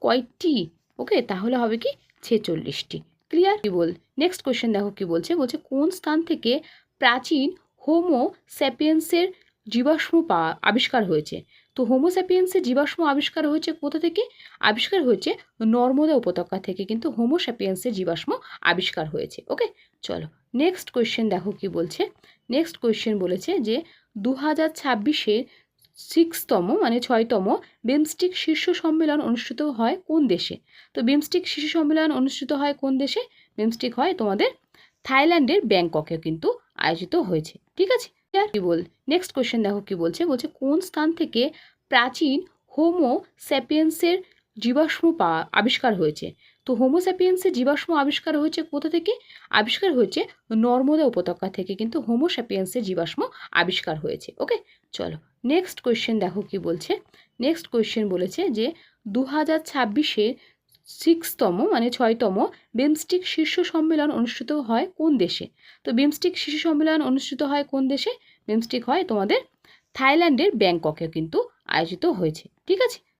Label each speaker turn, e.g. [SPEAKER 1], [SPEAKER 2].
[SPEAKER 1] কয়টি? ওকে, তাহলে হবে কি 46টি। ক্লিয়ার? কি বল নেক্সট কোয়েশ্চেন দেখো কি বলছে, বলছে কোন স্থান থেকে প্রাচীন হোমো স্যাপিয়েন্সের জীবাশ্ম আবিষ্কার হয়েছে? তো হোমো স্যাপিয়েন্সের জীবাশ্ম আবিষ্কার হয়েছে কোথা থেকে? আবিষ্কার হয়েছে নর্মদা উপত্যকা থেকে কিন্তু হোমো স্যাপিয়েন্সের জীবাশ্ম আবিষ্কার হয়েছে। ওকে, চলো নেক্সট কোয়েশ্চেন দেখো কি বলছে। নেক্সট কোয়েশ্চেন বলেছে যে 2026-এ 6তম মানে 6তম বিমস্টিক শীর্ষ সম্মেলন অনুষ্ঠিত হয় কোন দেশে? তো বিমস্টিক শীর্ষ সম্মেলন অনুষ্ঠিত হয় কোন দেশে? বিমস্টিক হয় তোমাদের থাইল্যান্ডের ব্যাংককে কিন্তু আয়োজিত হয়েছে। ঠিক আছে? কি বল নেক্সট কোয়েশ্চেন দেখো কি বলছে, বলছে কোন স্থান থেকে প্রাচীন হোমো স্যাপিয়েন্সের জীবাশ্ম আবিষ্কার হয়েছে? তো হোমো স্যাপিয়েন্সের জীবাশ্ম আবিষ্কার হয়েছে কোথা থেকে? আবিষ্কার হয়েছে নর্মদা উপত্যকা থেকে কিন্তু হোমো স্যাপিয়েন্সের জীবাশ্ম আবিষ্কার হয়েছে। ওকে, চলো নেক্সট কোয়েশ্চেন দেখো কি বলছে। নেক্সট কোয়েশ্চেন বলেছে যে 2026-এ 6তম মানে 6তম বিমস্টিক শীর্ষ সম্মেলন অনুষ্ঠিত হয় কোন দেশে? তো বিমস্টিক শীর্ষ সম্মেলন অনুষ্ঠিত হয় কোন দেশে? বিমস্টিক হয় তোমাদের থাইল্যান্ডের ব্যাংককে কিন্তু আয়োজিত হয়েছে। ঠিক আছে?